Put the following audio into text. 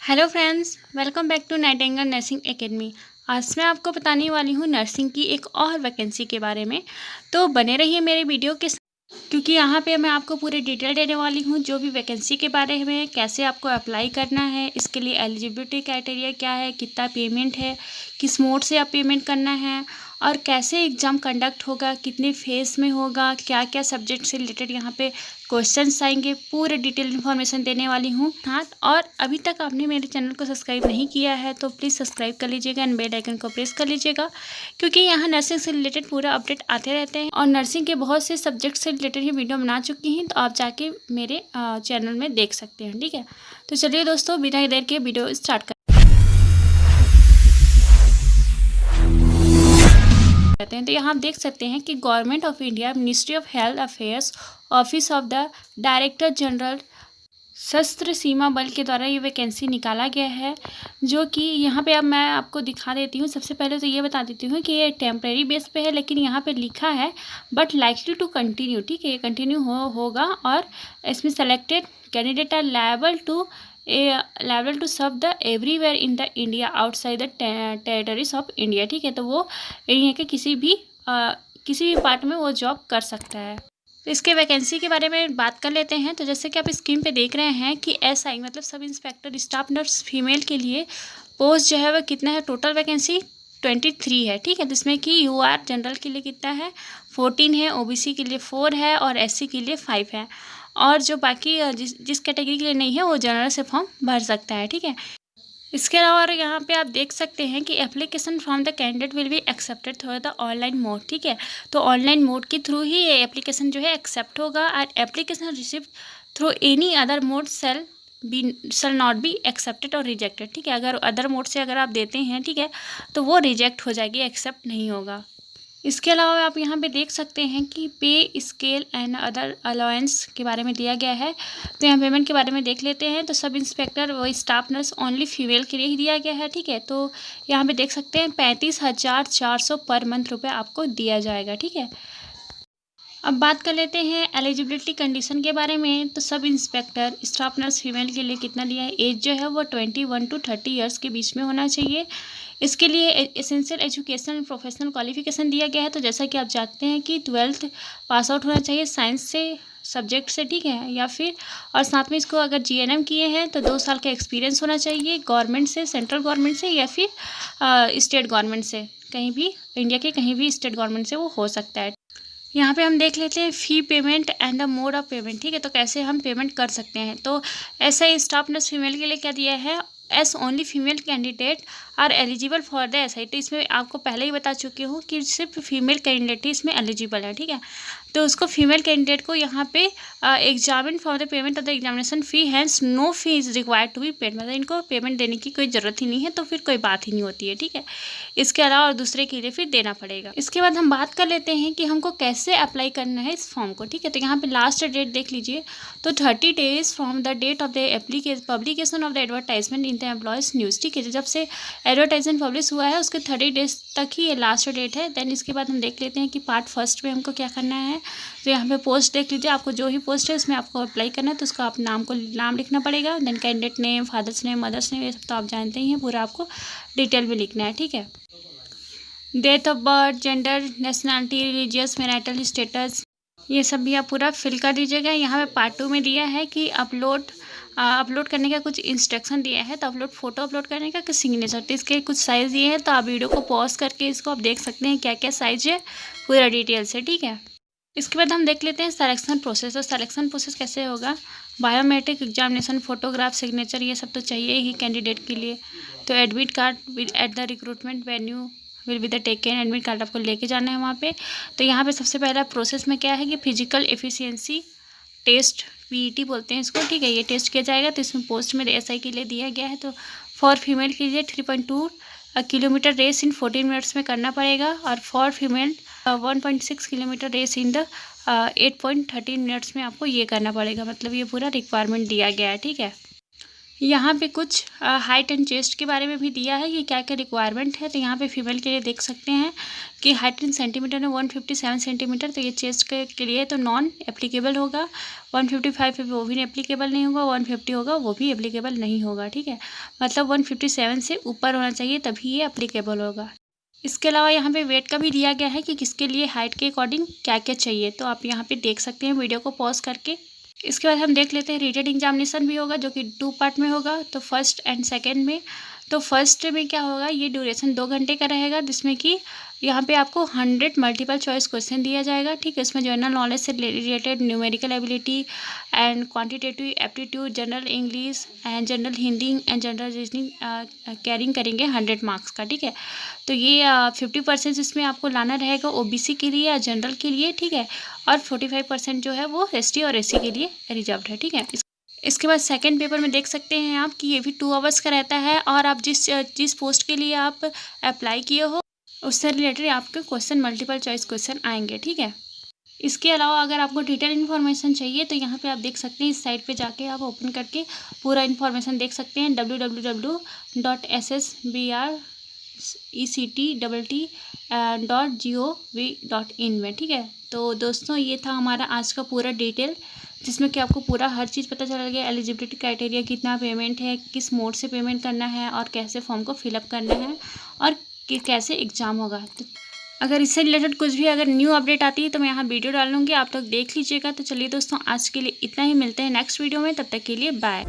Hello friends, welcome back to Nightingale nursing academy. आज मैं आपको बताने वाली हूँ नर्सिंग की एक और वैकेंसी के बारे में। तो बने रहिए मेरे वीडियो के साथ, क्योंकि यहाँ पे मैं आपको पूरी डिटेल देने वाली हूँ जो भी वैकेंसी के बारे में, कैसे आपको अप्लाई करना है, इसके लिए एलिजिबिलिटी क्राइटेरिया क्या है, कितना पेमेंट है, किस मोड से आप पेमेंट करना है और कैसे एग्ज़ाम कंडक्ट होगा, कितने फेज़ में होगा, क्या क्या सब्जेक्ट से रिलेटेड यहाँ पे क्वेश्चंस आएंगे, पूरे डिटेल इन्फॉर्मेशन देने वाली हूँ। हाँ, और अभी तक आपने मेरे चैनल को सब्सक्राइब नहीं किया है तो प्लीज़ सब्सक्राइब कर लीजिएगा एंड बेल आइकन को प्रेस कर लीजिएगा, क्योंकि यहाँ नर्सिंग से रिलेटेड पूरा अपडेट आते रहते हैं और नर्सिंग के बहुत से सब्जेक्ट से रिलेटेड ही वीडियो बना चुकी हैं, तो आप जाके मेरे चैनल में देख सकते हैं। ठीक है, तो चलिए दोस्तों, बिना देर के वीडियो स्टार्ट करते हैं। तो यहाँ आप देख सकते हैं कि government of India, ministry of health affairs, office of the director general सशस्त्र सीमा बल के द्वारा ये वैकेंसी निकाला गया है, जो कि यहाँ पे अब मैं आपको दिखा देती हूँ। सबसे पहले तो ये बता देती हूँ कि ये टेम्प्रेरी बेस पे है, लेकिन यहाँ पे लिखा है बट लाइकली टू कंटिन्यू। ठीक है, ये कंटिन्यू होगा और इसमें selected candidate are liable to serve the everywhere in the India outside the territories of India. ठीक है, तो वो इंडिया के किसी भी पार्ट में वो जॉब कर सकता है। तो इसके वैकेंसी के बारे में बात कर लेते हैं। तो जैसे कि आप स्क्रीन पे देख रहे हैं कि SI मतलब sub inspector staff nurse female के लिए पोस्ट जो है वह कितना है, टोटल वैकेंसी 23 है। ठीक है, जिसमें कि UR जनरल के लिए कितना है, 14 है, OBC के लिए 4 है और SC के लिए 5 है। और जो बाकी जिस कैटेगरी के लिए नहीं है वो जनरल से फॉर्म भर सकता है। ठीक है, इसके अलावा यहाँ पे आप देख सकते हैं कि application from the candidate will be accepted through the online mode. ठीक है, तो ऑनलाइन मोड के थ्रू ही ये एप्लीकेशन जो है एक्सेप्ट होगा और application receive through any other mode shall not be accepted और रिजेक्टेड। ठीक है, अगर अदर मोड से अगर आप देते हैं, ठीक है, तो वो रिजेक्ट हो जाएगी, एक्सेप्ट नहीं होगा। इसके अलावा आप यहाँ पे देख सकते हैं कि पे स्केल एंड अदर अलाउंस के बारे में दिया गया है। तो यहाँ पेमेंट के बारे में देख लेते हैं। तो सब इंस्पेक्टर व स्टाफ नर्स ओनली फीमेल के लिए ही दिया गया है। ठीक है, तो यहाँ पे देख सकते हैं 35,400 पर मंथ रुपये आपको दिया जाएगा। ठीक है, अब बात कर लेते हैं एलिजिबिलिटी कंडीशन के बारे में। तो sub inspector staff nurse female के लिए कितना दिया है, एज जो है वो 21 to 30 ईयर्स के बीच में होना चाहिए। इसके लिए essential education and professional qualification दिया गया है। तो जैसा कि आप जानते हैं कि 12th पास आउट होना चाहिए साइंस से, सब्जेक्ट से। ठीक है, या फिर और साथ में इसको अगर GNM किए हैं तो 2 साल का एक्सपीरियंस होना चाहिए, गवर्नमेंट से, सेंट्रल गवर्नमेंट से या फिर स्टेट गवर्नमेंट से, कहीं भी इंडिया के कहीं भी स्टेट गवर्नमेंट से वो हो सकता है। यहाँ पे हम देख लेते हैं फ़ी payment and the mode of payment. ठीक है, तो कैसे हम पेमेंट कर सकते हैं। तो SI स्टाफ नर्स फीमेल के लिए क्या दिया है, as only female candidate are eligible for the SI। तो इसमें आपको पहले ही बता चुकी हूँ कि सिर्फ फीमेल कैंडिडेट ही इसमें एलिजिबल है। ठीक है, तो उसको फीमेल कैंडिडेट को यहाँ पे examine for the payment of the examination fee, hence no fee is required to be paid. मतलब इनको पेमेंट देने की कोई ज़रूरत ही नहीं है, तो फिर कोई बात ही नहीं होती है। ठीक है, इसके अलावा और दूसरे के लिए फिर देना पड़ेगा। इसके बाद हम बात कर लेते हैं कि हमको कैसे अप्लाई करना है इस फॉर्म को। ठीक है, तो यहाँ पे लास्ट डेट देख लीजिए। तो 30 days from the date of the publication of the advertisement in the employees news. ठीक है, जब से एडवर्टाइजमेंट पब्लिश हुआ है उसके 30 days तक ही ये लास्ट डेट है। देन इसके बाद हम देख लेते हैं कि पार्ट फर्स्ट में हमको क्या करना है। तो यहाँ पे पोस्ट देख लीजिए, आपको जो ही पोस्ट है उसमें आपको अप्लाई करना है, तो उसका आप नाम लिखना पड़ेगा। Then candidate name, father's name, mother's name, ये सब तो आप जानते ही हैं, पूरा आपको डिटेल में लिखना है। ठीक है, date of birth, gender, nationality, religious, marital status, ये सब भी आप पूरा फिल कर दीजिएगा। यहाँ पे पार्ट 2 में दिया है कि अपलोड करने का कुछ इंस्ट्रक्शन दिया है। तो फ़ोटो अपलोड करने का, सिग्नेचर, तो इसके कुछ साइज़ दिए हैं। तो आप वीडियो को पॉज करके इसको आप देख सकते हैं क्या क्या साइज है, पूरा डिटेल से। ठीक है, इसके बाद हम देख लेते हैं सिलेक्शन प्रोसेस। और सिलेक्शन प्रोसेस कैसे होगा, बायोमेट्रिक एग्जामिनेशन, फोटोग्राफ, सिग्नेचर, ये सब तो चाहिए ही कैंडिडेट के लिए। तो admit card at the recruitment venue will be the taken, admit card आपको लेके जाना है वहाँ पे। तो यहाँ पे सबसे पहला प्रोसेस में क्या है कि फिजिकल एफिशिएंसी टेस्ट, PET बोलते हैं इसको। ठीक है, ये टेस्ट किया जाएगा। तो इसमें पोस्ट में SI के लिए दिया गया है। तो फॉर फीमेल के लिए 3.2 किलोमीटर रेस इन 14 मिनट्स में करना पड़ेगा, और for female 1.6 kilometre race in the 8.13 minutes में आपको ये करना पड़ेगा। मतलब ये पूरा रिक्वायरमेंट दिया गया है। ठीक है, यहाँ पे कुछ हाइट एंड चेस्ट के बारे में भी दिया है कि क्या क्या रिक्वायरमेंट है। तो यहाँ पे फीमेल के लिए देख सकते हैं कि हाइट इन सेंटीमीटर में 157 सेंटीमीटर, तो ये चेस्ट के लिए तो नॉन एप्लीकेबल होगा। 155 है वो भी एप्लीकेबल नहीं होगा, 150 होगा वो भी एप्लीकेबल नहीं होगा, ठीक है। मतलब 157 से ऊपर होना चाहिए तभी ये एप्लीकेबल होगा। इसके अलावा यहाँ पे वेट का भी दिया गया है कि किसके लिए हाइट के अकॉर्डिंग क्या क्या चाहिए, तो आप यहाँ पे देख सकते हैं वीडियो को पॉज करके। इसके बाद हम देख लेते हैं रिटेन एग्जामिनेशन भी होगा जो कि 2 पार्ट में होगा, तो फर्स्ट एंड सेकंड में। तो फर्स्ट में क्या होगा, ये ड्यूरेशन 2 घंटे का रहेगा, जिसमें कि यहाँ पे आपको 100 मल्टीपल चॉइस क्वेश्चन दिया जाएगा, ठीक है। इसमें जनरल नॉलेज से related, numerical ability and quantitative aptitude, general English and general Hindi and general reasoning carrying करेंगे 100 मार्क्स का, ठीक है। तो ये 50% इसमें आपको लाना रहेगा ओबीसी के लिए या जनरल के लिए, ठीक है। और 45% जो है वो एसटी और एससी के लिए रिजर्व्ड है, ठीक है। इसके बाद सेकंड पेपर में देख सकते हैं आप कि ये भी 2 आवर्स का रहता है, और आप जिस पोस्ट के लिए आप अप्लाई किए हो उससे रिलेटेड आपके क्वेश्चन मल्टीपल चॉइस क्वेश्चन आएंगे, ठीक है। इसके अलावा अगर आपको डिटेल इन्फॉर्मेशन चाहिए तो यहाँ पे आप देख सकते हैं, इस साइट पे जाके आप ओपन करके पूरा इन्फॉर्मेशन देख सकते हैं www.ssbrctt.gov.in में, ठीक है। तो दोस्तों ये था हमारा आज का पूरा डिटेल, जिसमें कि आपको पूरा हर चीज़ पता चल गया। एलिजिबिलिटी क्राइटेरिया, कितना पेमेंट है, किस मोड से पेमेंट करना है, और कैसे फॉर्म को फिलअप करना है, और कि कैसे एग्ज़ाम होगा। तो अगर इससे रिलेटेड कुछ भी अगर न्यू अपडेट आती है तो मैं यहाँ वीडियो डाल लूँगी, आप लोग देख लीजिएगा। तो चलिए दोस्तों आज के लिए इतना ही, मिलते हैं नेक्स्ट वीडियो में, तब तक के लिए बाय।